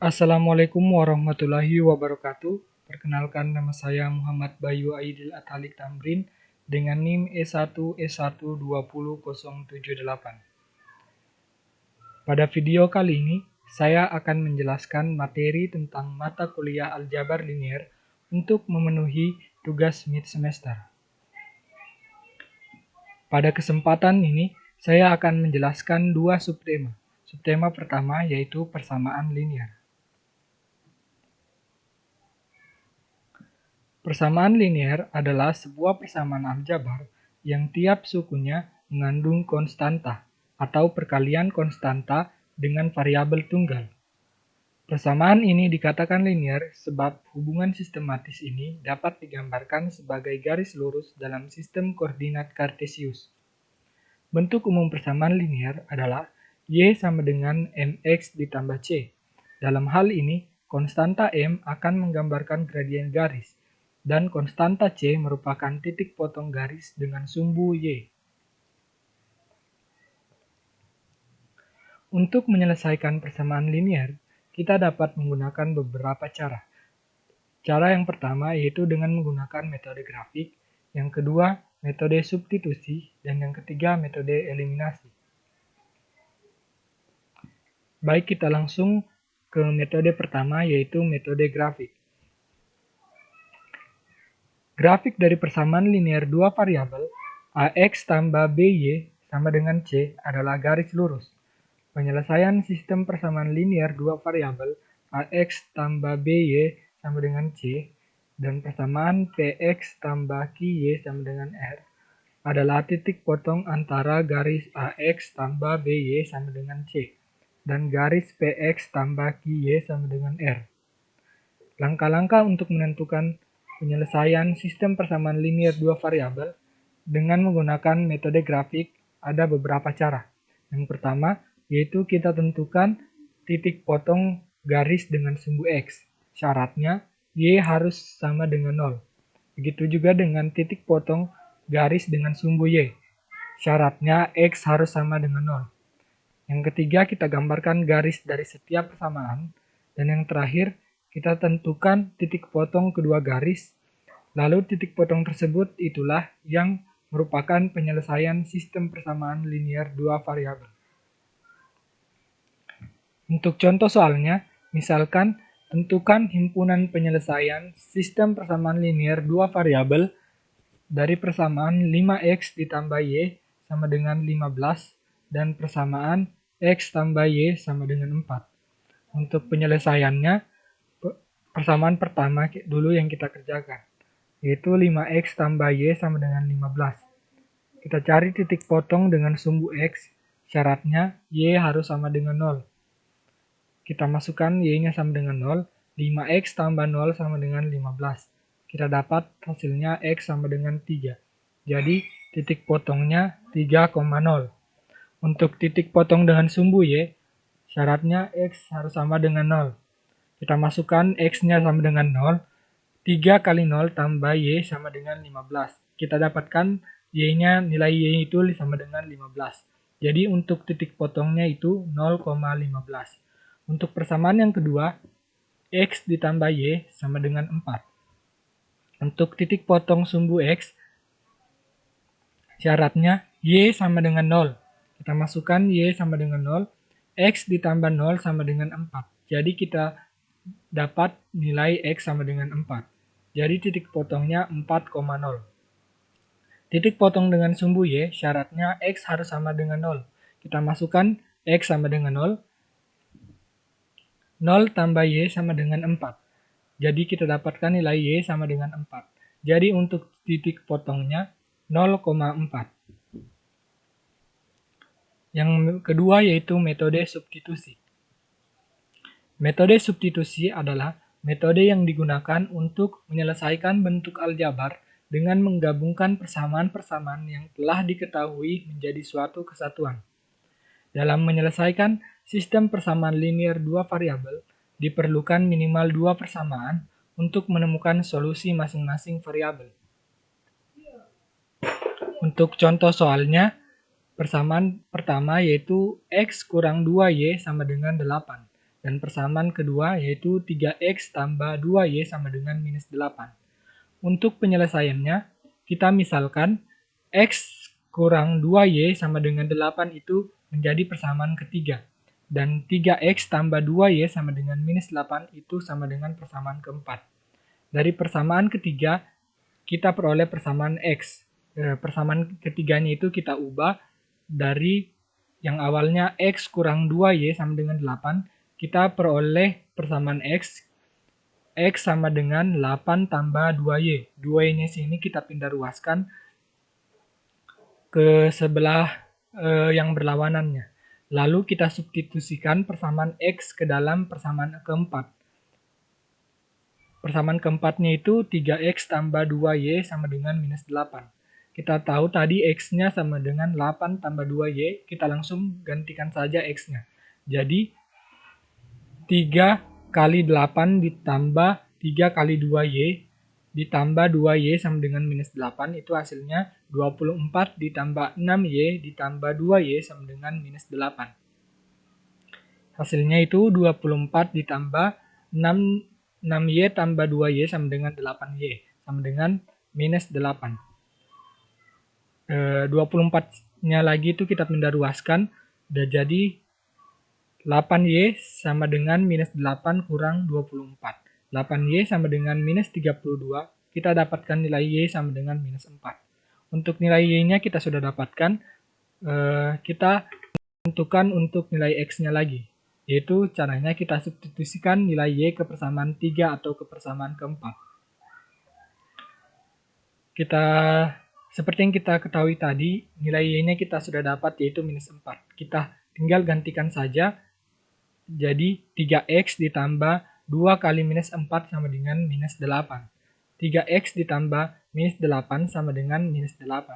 Assalamualaikum warahmatullahi wabarakatuh. Perkenalkan, nama saya Muhammad Bayu Aidil Atalik Tamrin dengan NIM E1E1200078. Pada video kali ini, saya akan menjelaskan materi tentang mata kuliah aljabar linier untuk memenuhi tugas mid semester. Pada kesempatan ini, saya akan menjelaskan dua subtema. Subtema pertama yaitu persamaan linier. Persamaan linier adalah sebuah persamaan aljabar yang tiap sukunya mengandung konstanta atau perkalian konstanta dengan variabel tunggal. Persamaan ini dikatakan linier sebab hubungan sistematis ini dapat digambarkan sebagai garis lurus dalam sistem koordinat kartesius. Bentuk umum persamaan linier adalah Y sama dengan mx ditambah C. Dalam hal ini, konstanta M akan menggambarkan gradien garis, dan konstanta C merupakan titik potong garis dengan sumbu Y. Untuk menyelesaikan persamaan linier, kita dapat menggunakan beberapa cara. Cara yang pertama yaitu dengan menggunakan metode grafik, yang kedua metode substitusi, dan yang ketiga metode eliminasi. Baik, kita langsung ke metode pertama yaitu metode grafik. Grafik dari persamaan linier dua variabel AX tambah BY sama dengan C adalah garis lurus. Penyelesaian sistem persamaan linier dua variabel AX tambah BY sama dengan C dan persamaan PX tambah QY sama dengan R adalah titik potong antara garis AX tambah BY sama dengan C dan garis PX tambah QY sama dengan R. Langkah-langkah untuk menentukan penyelesaian sistem persamaan linier dua variabel dengan menggunakan metode grafik ada beberapa cara. Yang pertama, yaitu kita tentukan titik potong garis dengan sumbu X. Syaratnya, Y harus sama dengan 0. Begitu juga dengan titik potong garis dengan sumbu Y. Syaratnya, X harus sama dengan 0. Yang ketiga, kita gambarkan garis dari setiap persamaan. Dan yang terakhir, kita tentukan titik potong kedua garis. Lalu titik potong tersebut itulah yang merupakan penyelesaian sistem persamaan linier dua variabel. Untuk contoh soalnya, misalkan tentukan himpunan penyelesaian sistem persamaan linier dua variabel dari persamaan 5x ditambah y sama dengan 15 dan persamaan x tambah y sama dengan 4. Untuk penyelesaiannya, persamaan pertama dulu yang kita kerjakan, yaitu 5x tambah y sama dengan 15. Kita cari titik potong dengan sumbu x, syaratnya y harus sama dengan 0. Kita masukkan y-nya sama dengan 0, 5x tambah 0 sama dengan 15. Kita dapat hasilnya x sama dengan 3. Jadi titik potongnya 3,0. Untuk titik potong dengan sumbu y, syaratnya x harus sama dengan 0. Kita masukkan x-nya sama dengan 0, 3 kali 0 tambah y sama dengan 15. Kita dapatkan y-nya, nilai y itu sama dengan 15. Jadi untuk titik potongnya itu 0,15. Untuk persamaan yang kedua, x ditambah y sama dengan 4. Untuk titik potong sumbu x, syaratnya y sama dengan 0. Kita masukkan y sama dengan 0, x ditambah 0 sama dengan 4. Jadi kita dapat nilai x sama dengan 4. Jadi titik potongnya 4,0. Titik potong dengan sumbu y, syaratnya x harus sama dengan 0. Kita masukkan x sama dengan 0, 0 tambah y sama dengan 4. Jadi kita dapatkan nilai y sama dengan 4. Jadi untuk titik potongnya 0,4. Yang kedua yaitu metode substitusi. Metode substitusi adalah metode yang digunakan untuk menyelesaikan bentuk aljabar dengan menggabungkan persamaan-persamaan yang telah diketahui menjadi suatu kesatuan. Dalam menyelesaikan sistem persamaan linier dua variabel, diperlukan minimal dua persamaan untuk menemukan solusi masing-masing variabel. Untuk contoh soalnya, persamaan pertama yaitu x kurang 2y sama dengan 8. Dan persamaan kedua yaitu 3x tambah 2y sama dengan minus 8. Untuk penyelesaiannya, kita misalkan x kurang 2y sama dengan 8 itu menjadi persamaan ketiga. Dan 3x tambah 2y sama dengan minus 8 itu sama dengan persamaan keempat. Dari persamaan ketiga, kita peroleh persamaan x. Persamaan ketiganya itu kita ubah dari yang awalnya x kurang 2y sama dengan 8, kita peroleh persamaan x sama dengan 8 tambah 2y. 2y-nya sini kita pindah ruaskan ke sebelah yang berlawanannya. Lalu kita substitusikan persamaan x ke dalam persamaan keempat. Persamaan keempatnya itu 3x tambah 2y sama dengan minus 8. Kita tahu tadi x-nya sama dengan 8 tambah 2y, kita langsung gantikan saja x-nya. Jadi 3 kali 8 ditambah 3 kali 2y ditambah 2y sama dengan minus 8 itu hasilnya 24 ditambah 6y ditambah 2y sama dengan minus 8. Hasilnya itu 24 ditambah 6y tambah 2y sama dengan 8y sama dengan minus 8. 24-nya lagi itu kita pindah ruaskan, udah jadi 8y sama dengan minus 8 kurang 24. 8y sama dengan minus 32, kita dapatkan nilai y sama dengan minus 4. Untuk nilai y-nya kita sudah dapatkan, kita tentukan untuk nilai x-nya lagi. Yaitu caranya kita substitusikan nilai y ke persamaan 3 atau ke persamaan keempat. Seperti yang kita ketahui tadi, nilai y-nya kita sudah dapat yaitu minus 4. Kita tinggal gantikan saja, jadi 3x ditambah 2 kali minus 4 sama dengan minus 8. 3x ditambah minus 8 sama dengan minus 8.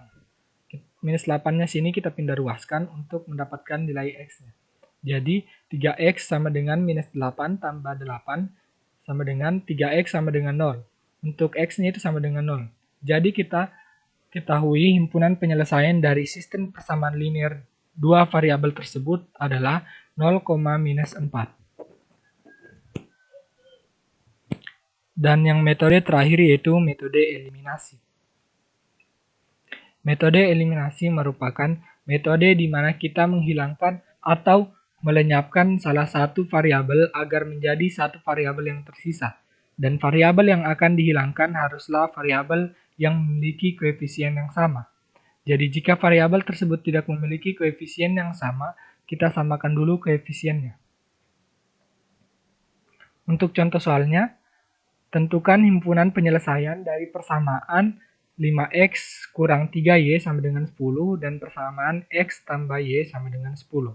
Minus 8-nya sini kita pindah ruaskan untuk mendapatkan nilai x-nya. Jadi 3x sama dengan minus 8 tambah 8 sama dengan 3x sama dengan 0. Untuk x-nya itu sama dengan 0. Jadi kita ketahui himpunan penyelesaian dari sistem persamaan linear dua variabel tersebut adalah 0, minus 4. Dan yang metode terakhir yaitu metode eliminasi. Metode eliminasi merupakan metode di mana kita menghilangkan atau melenyapkan salah satu variabel agar menjadi satu variabel yang tersisa. Dan variabel yang akan dihilangkan haruslah variabel yang memiliki koefisien yang sama. Jadi jika variabel tersebut tidak memiliki koefisien yang sama, kita samakan dulu koefisiennya. Untuk contoh soalnya, tentukan himpunan penyelesaian dari persamaan 5x kurang 3y sama dengan 10 dan persamaan x tambah y sama dengan 10.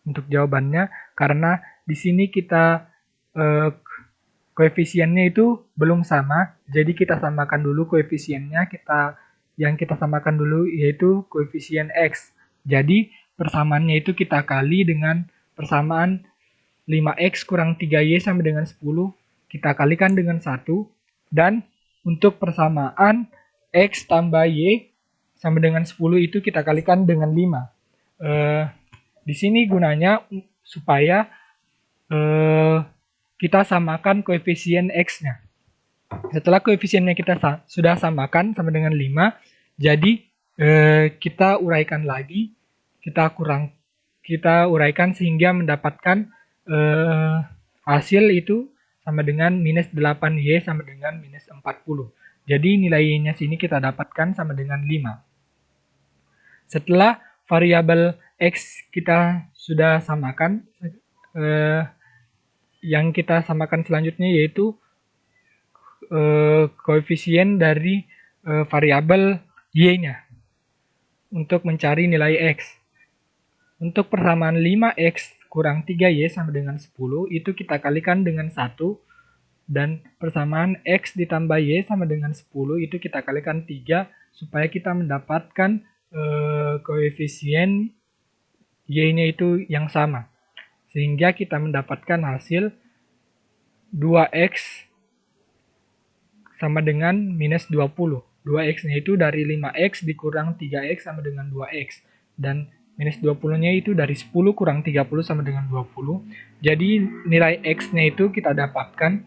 Untuk jawabannya, karena di sini kita koefisiennya itu belum sama, jadi kita samakan dulu koefisiennya. Yang kita samakan dulu yaitu koefisien x. Jadi persamaannya itu kita kali dengan persamaan 5x kurang 3y sama dengan 10, kita kalikan dengan 1, dan untuk persamaan x tambah y sama dengan 10 itu kita kalikan dengan 5. Di sini gunanya supaya kita samakan koefisien x-nya. Setelah koefisiennya kita sudah samakan sama dengan 5, jadi kita uraikan lagi, kita uraikan sehingga mendapatkan hasil itu sama dengan minus 8y sama dengan minus 40. Jadi nilai y-nya sini kita dapatkan sama dengan 5. Setelah variabel x kita sudah samakan, yang kita samakan selanjutnya yaitu koefisien dari variabel y-nya untuk mencari nilai x. Untuk persamaan 5x kurang 3y sama dengan 10 itu kita kalikan dengan 1, dan persamaan x ditambah y sama dengan 10 itu kita kalikan 3 supaya kita mendapatkan koefisien y-nya itu yang sama. Sehingga kita mendapatkan hasil 2x sama dengan minus 20. 2x-nya itu dari 5x dikurang 3x sama dengan 2x. Dan Minus 20-nya itu dari 10 kurang 30 sama dengan 20. Jadi nilai X-nya itu kita dapatkan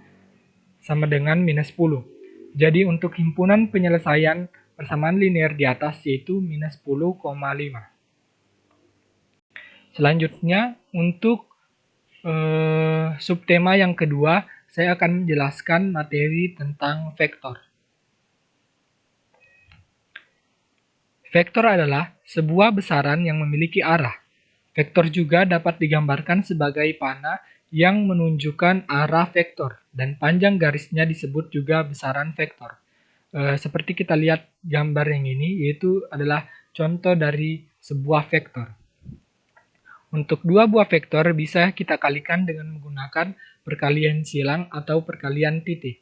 sama dengan minus 10. Jadi untuk himpunan penyelesaian persamaan linear di atas yaitu minus 10,5. Selanjutnya untuk subtema yang kedua, saya akan menjelaskan materi tentang vektor. Vektor adalah sebuah besaran yang memiliki arah. Vektor juga dapat digambarkan sebagai panah yang menunjukkan arah vektor, dan panjang garisnya disebut juga besaran vektor. Seperti kita lihat gambar yang ini, yaitu adalah contoh dari sebuah vektor. Untuk dua buah vektor bisa kita kalikan dengan menggunakan perkalian silang atau perkalian titik.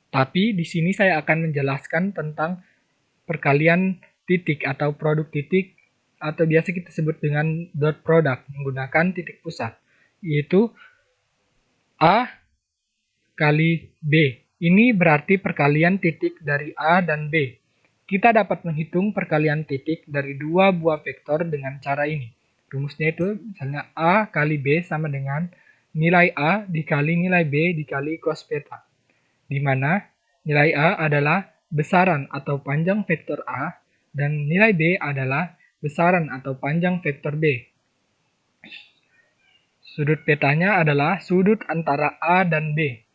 Tapi di sini saya akan menjelaskan tentang perkalian titik atau produk titik atau biasa kita sebut dengan dot product menggunakan titik pusat, yaitu A kali B. Ini berarti perkalian titik dari A dan B. Kita dapat menghitung perkalian titik dari dua buah vektor dengan cara ini. Rumusnya itu misalnya A kali B sama dengan nilai A dikali nilai B dikali cos beta. Di mana nilai A adalah besaran atau panjang vektor A dan nilai B adalah besaran atau panjang vektor B. Sudut betanya adalah sudut antara A dan B.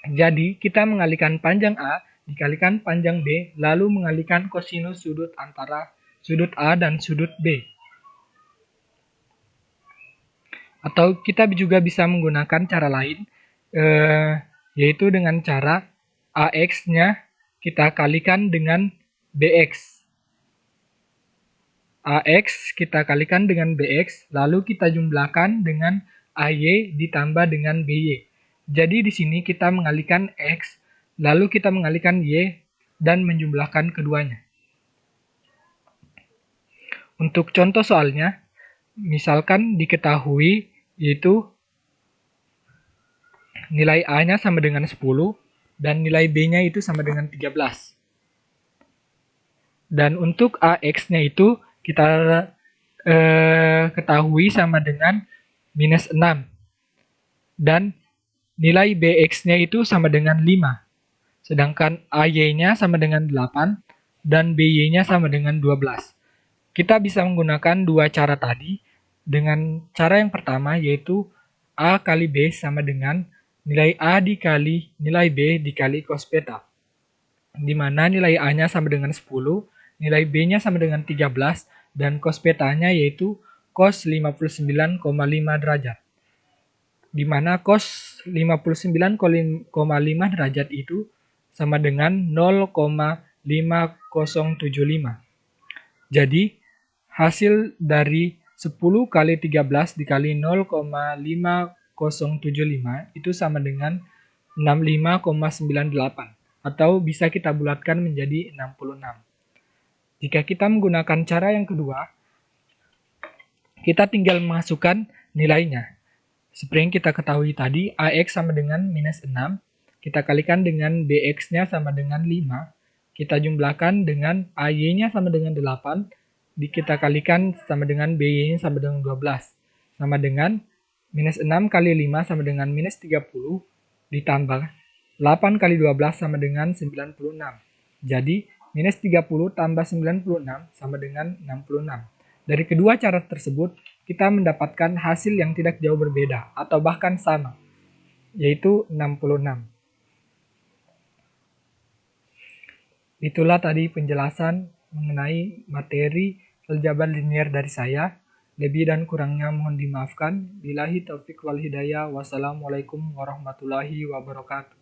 Jadi, kita mengalihkan panjang A dikalikan panjang B, lalu mengalihkan kosinus sudut antara sudut A dan sudut B. Atau kita juga bisa menggunakan cara lain, yaitu dengan cara AX-nya kita kalikan dengan BX. AX kita kalikan dengan BX, lalu kita jumlahkan dengan AY ditambah dengan BY. Jadi di sini kita mengalihkan X, lalu kita mengalihkan Y, dan menjumlahkan keduanya. Untuk contoh soalnya, misalkan diketahui yaitu nilai A-nya sama dengan 10, dan nilai B-nya itu sama dengan 13. Dan untuk AX-nya itu kita ketahui sama dengan minus 6. Dan nilai BX-nya itu sama dengan 5. Sedangkan AY-nya sama dengan 8 dan BY-nya sama dengan 12. Kita bisa menggunakan dua cara tadi dengan cara yang pertama yaitu A kali B sama dengan nilai A dikali nilai B dikali cos beta. Di mana nilai A-nya sama dengan 10, nilai B-nya sama dengan 13, dan cos beta-nya yaitu cos 59,5 derajat. Di mana cos 59,5 derajat itu sama dengan 0,5075. Jadi, hasil dari 10 kali 13 dikali 0,5075 itu sama dengan 65,98. Atau bisa kita bulatkan menjadi 66. Jika kita menggunakan cara yang kedua, kita tinggal memasukkan nilainya. Seperti yang kita ketahui tadi, AX sama dengan minus 6, kita kalikan dengan BX-nya sama dengan 5, kita jumlahkan dengan AY-nya sama dengan 8, kita kalikan sama dengan BY-nya sama dengan 12, sama dengan minus 6 kali 5 sama dengan minus 30, ditambah 8 kali 12 sama dengan 96. Jadi, minus 30 tambah 96 sama dengan 66. Dari kedua cara tersebut, kita mendapatkan hasil yang tidak jauh berbeda atau bahkan sama, yaitu 66. Itulah tadi penjelasan mengenai materi aljabar linear dari saya. Lebih dan kurangnya mohon dimaafkan. Billahi taufiq wal hidayah. Wassalamualaikum warahmatullahi wabarakatuh.